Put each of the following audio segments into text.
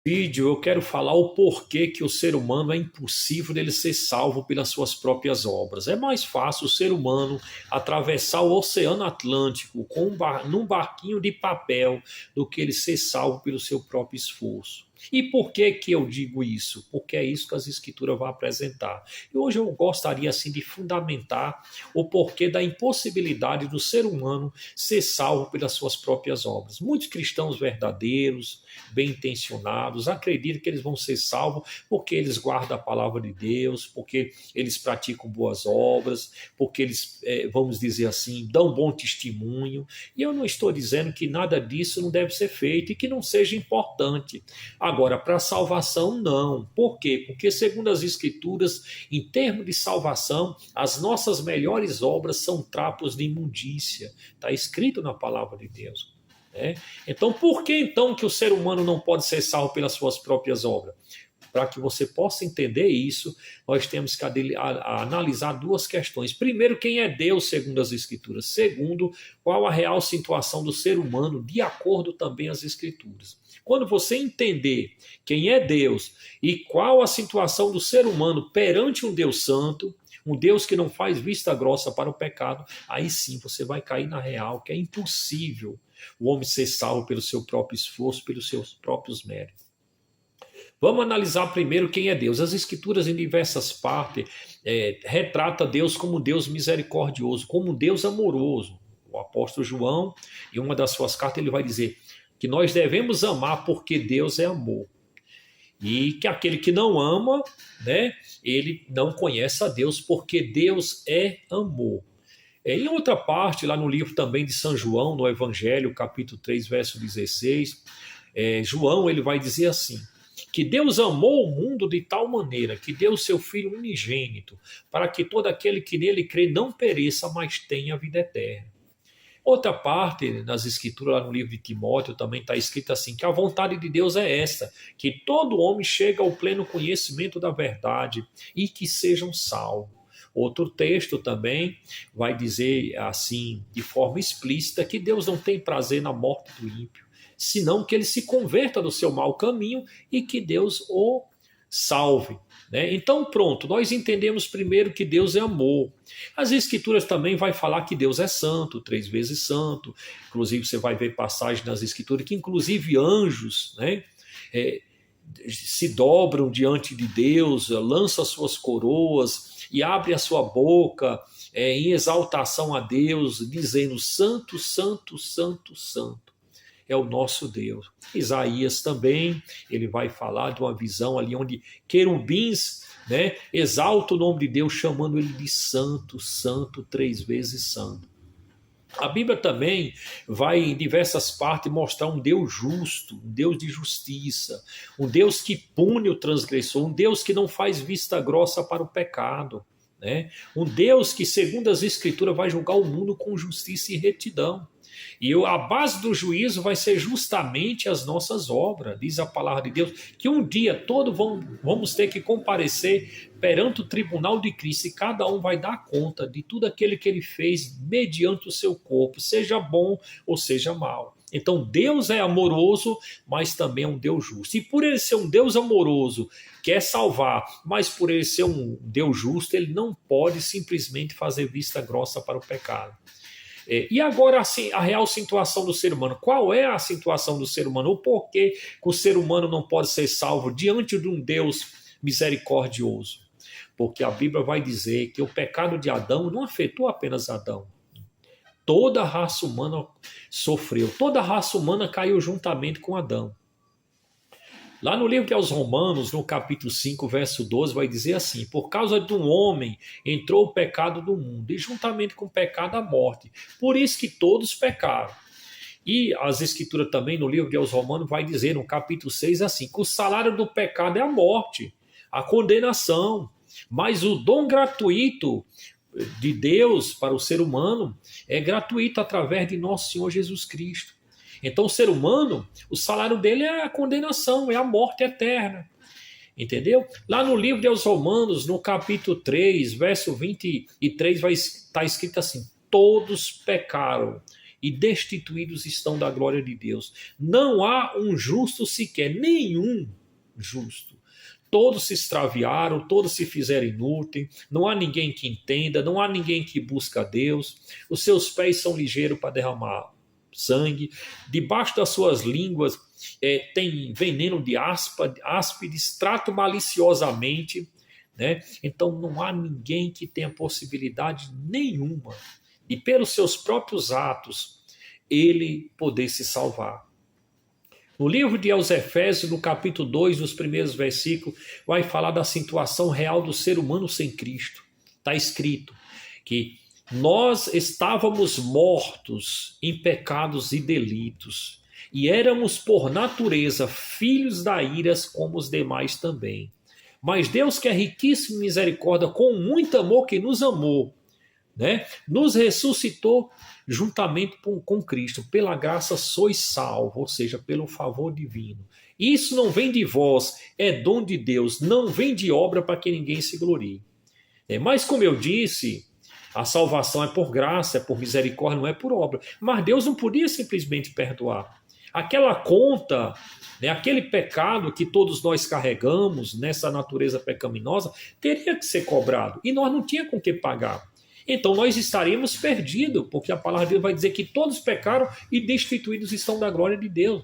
Vídeo eu quero falar o porquê que o ser humano é impossível dele ser salvo pelas suas próprias obras. É mais fácil o ser humano atravessar o Oceano Atlântico num barquinho de papel do que ele ser salvo pelo seu próprio esforço. E por que que eu digo isso? Porque é isso que as escrituras vão apresentar. E hoje eu gostaria assim de fundamentar o porquê da impossibilidade do ser humano ser salvo pelas suas próprias obras. Muitos cristãos verdadeiros, bem intencionados, acreditam que eles vão ser salvos porque eles guardam a palavra de Deus, porque eles praticam boas obras, porque eles, vamos dizer assim, dão bom testemunho. E eu não estou dizendo que nada disso não deve ser feito e que não seja importante. Agora, para a salvação, não. Por quê? Porque, segundo as Escrituras, em termos de salvação, as nossas melhores obras são trapos de imundícia. Está escrito na palavra de Deus. Né? Então, por que então que o ser humano não pode ser salvo pelas suas próprias obras? Para que você possa entender isso, nós temos que analisar duas questões. Primeiro, quem é Deus segundo as Escrituras. Segundo, qual a real situação do ser humano de acordo também às Escrituras. Quando você entender quem é Deus e qual a situação do ser humano perante um Deus santo, um Deus que não faz vista grossa para o pecado, aí sim você vai cair na real, que é impossível o homem ser salvo pelo seu próprio esforço, pelos seus próprios méritos. Vamos analisar primeiro quem é Deus. As Escrituras, em diversas partes, retrata Deus como um Deus misericordioso, como um Deus amoroso. O apóstolo João, em uma das suas cartas, ele vai dizer que nós devemos amar porque Deus é amor. E que aquele que não ama, né, ele não conhece a Deus, porque Deus é amor. Em outra parte, lá no livro também de São João, no Evangelho, capítulo 3, verso 16, João ele vai dizer assim, que Deus amou o mundo de tal maneira que deu o seu Filho unigênito, para que todo aquele que nele crê não pereça, mas tenha a vida eterna. Outra parte nas escrituras, lá no livro de Timóteo, também está escrito assim, que a vontade de Deus é esta, que todo homem chegue ao pleno conhecimento da verdade e que sejam salvos. Outro texto também vai dizer assim, de forma explícita, que Deus não tem prazer na morte do ímpio, senão que ele se converta do seu mau caminho e que Deus o salve. Né? Então pronto, nós entendemos primeiro que Deus é amor. As Escrituras também vai falar que Deus é santo, 3 vezes santo. Inclusive você vai ver passagens nas Escrituras que inclusive anjos, né, se dobram diante de Deus, lançam as suas coroas e abre a sua boca em exaltação a Deus, dizendo santo, santo, santo, santo é o nosso Deus. Isaías também, ele vai falar de uma visão ali onde querubins, né, exalta o nome de Deus, chamando ele de santo, santo, 3 vezes santo. A Bíblia também vai em diversas partes mostrar um Deus justo, um Deus de justiça, um Deus que pune o transgressor, um Deus que não faz vista grossa para o pecado, né? Um Deus que, segundo as Escrituras, vai julgar o mundo com justiça e retidão. E a base do juízo vai ser justamente as nossas obras, diz a palavra de Deus, que um dia todos vamos ter que comparecer perante o tribunal de Cristo e cada um vai dar conta de tudo aquilo que ele fez mediante o seu corpo, seja bom ou seja mal. Então Deus é amoroso, mas também é um Deus justo. E por ele ser um Deus amoroso, quer salvar, mas por ele ser um Deus justo, ele não pode simplesmente fazer vista grossa para o pecado. E agora assim, a real situação do ser humano. Qual é a situação do ser humano? O porquê que o ser humano não pode ser salvo diante de um Deus misericordioso? Porque a Bíblia vai dizer que o pecado de Adão não afetou apenas Adão. Toda a raça humana sofreu. Toda a raça humana caiu juntamente com Adão. Lá no livro aos Romanos, no capítulo 5, verso 12, vai dizer assim, por causa de um homem entrou o pecado do mundo, e juntamente com o pecado a morte. Por isso que todos pecaram. E as Escrituras também, no livro aos Romanos, vai dizer no capítulo 6 assim, que o salário do pecado é a morte, a condenação. Mas o dom gratuito de Deus para o ser humano é gratuito através de nosso Senhor Jesus Cristo. Então o ser humano, o salário dele é a condenação, é a morte eterna. Entendeu? Lá no livro aos Romanos, no capítulo 3, verso 23, vai estar escrito assim, todos pecaram e destituídos estão da glória de Deus. Não há um justo sequer, nenhum justo. Todos se extraviaram, todos se fizeram inúteis, não há ninguém que entenda, não há ninguém que busca a Deus. Os seus pés são ligeiros para derramar sangue, debaixo das suas línguas tem veneno de áspides, tratam maliciosamente, né? Então não há ninguém que tenha possibilidade nenhuma de, pelos seus próprios atos, ele poder se salvar. No livro de aos Efésios, no capítulo 2, nos primeiros versículos, vai falar da situação real do ser humano sem Cristo. Está escrito que nós estávamos mortos em pecados e delitos, e éramos por natureza filhos da ira como os demais também. Mas Deus, que é riquíssimo em misericórdia, com muito amor que nos amou, né, nos ressuscitou juntamente com Cristo. Pela graça sois salvos, ou seja, pelo favor divino. Isso não vem de vós, é dom de Deus, não vem de obra para que ninguém se glorie. Mas como eu disse, a salvação é por graça, é por misericórdia, não é por obra. Mas Deus não podia simplesmente perdoar. Aquela conta, né, aquele pecado que todos nós carregamos nessa natureza pecaminosa, teria que ser cobrado. E nós não tínhamos com que pagar. Então nós estaríamos perdidos, porque a palavra de Deus vai dizer que todos pecaram e destituídos estão da glória de Deus.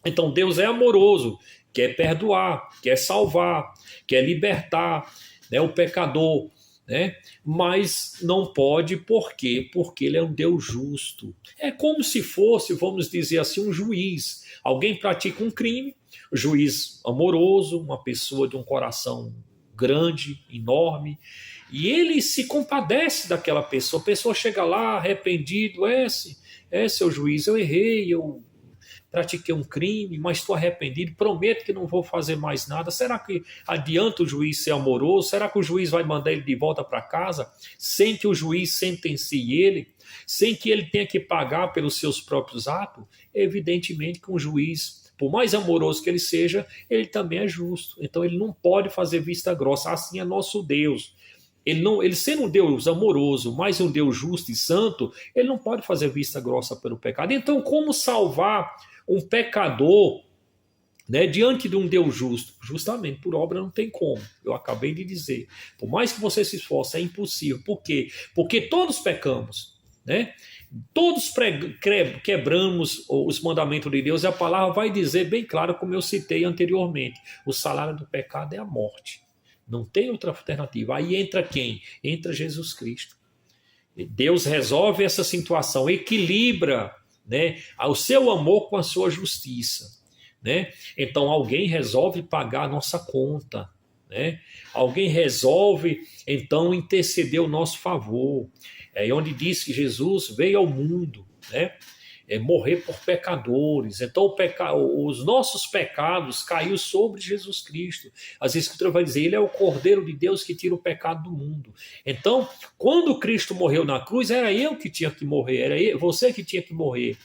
Então Deus é amoroso, quer perdoar, quer salvar, quer libertar, né, o pecador, né? Mas não pode, por quê? Porque ele é um Deus justo. É como se fosse, vamos dizer assim, um juiz. Alguém pratica um crime, o juiz amoroso, uma pessoa de um coração grande, enorme, e ele se compadece daquela pessoa. A pessoa chega lá arrependido, seu juiz, eu errei, eu pratiquei um crime, mas estou arrependido, prometo que não vou fazer mais nada. Será que adianta o juiz ser amoroso? Será que o juiz vai mandar ele de volta para casa sem que o juiz sentencie ele, sem que ele tenha que pagar pelos seus próprios atos? Evidentemente que um juiz, por mais amoroso que ele seja, ele também é justo. Então ele não pode fazer vista grossa. Assim é nosso Deus. Ele sendo um Deus amoroso, mas um Deus justo e santo, ele não pode fazer vista grossa pelo pecado. Então, como salvar um pecador, né, diante de um Deus justo? Justamente por obra não tem como. Eu acabei de dizer. Por mais que você se esforce, é impossível. Por quê? Porque todos pecamos, né? Todos quebramos os mandamentos de Deus, e a palavra vai dizer bem claro, como eu citei anteriormente: o salário do pecado é a morte. Não tem outra alternativa. Aí entra quem? Entra Jesus Cristo. Deus resolve essa situação, equilibra, né, o seu amor com a sua justiça, né? Então alguém resolve pagar a nossa conta, né? Alguém resolve então interceder o nosso favor. É onde diz que Jesus veio ao mundo, né, morrer por pecadores. Então os nossos pecados caiu sobre Jesus Cristo. As Escrituras vai dizer, ele é o Cordeiro de Deus que tira o pecado do mundo. Então, quando Cristo morreu na cruz, era eu que tinha que morrer, era você que tinha que morrer,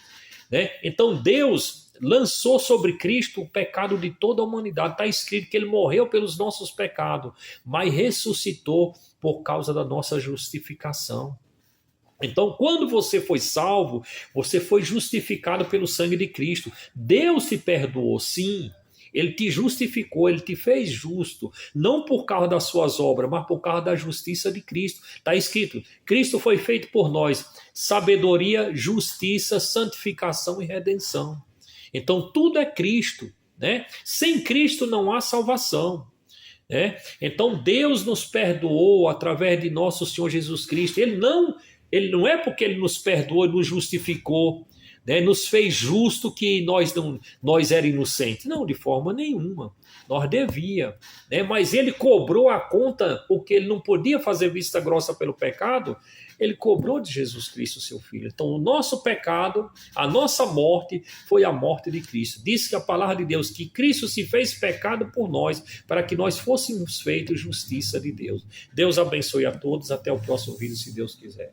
né? Então Deus lançou sobre Cristo o pecado de toda a humanidade. Está escrito que ele morreu pelos nossos pecados, mas ressuscitou por causa da nossa justificação. Então, quando você foi salvo, você foi justificado pelo sangue de Cristo. Deus te perdoou, sim. Ele te justificou, ele te fez justo. Não por causa das suas obras, mas por causa da justiça de Cristo. Está escrito, Cristo foi feito por nós. Sabedoria, justiça, santificação e redenção. Então, tudo é Cristo, né? Sem Cristo não há salvação. Então, Deus nos perdoou através de nosso Senhor Jesus Cristo. Ele não é porque ele nos perdoou, nos justificou, né, nos fez justo que nós éramos inocentes. Não, de forma nenhuma. Nós devia, né, mas ele cobrou a conta porque ele não podia fazer vista grossa pelo pecado. Ele cobrou de Jesus Cristo, seu Filho. Então, o nosso pecado, a nossa morte, foi a morte de Cristo. Diz que a palavra de Deus, que Cristo se fez pecado por nós, para que nós fôssemos feitos justiça de Deus. Deus abençoe a todos. Até o próximo vídeo, se Deus quiser.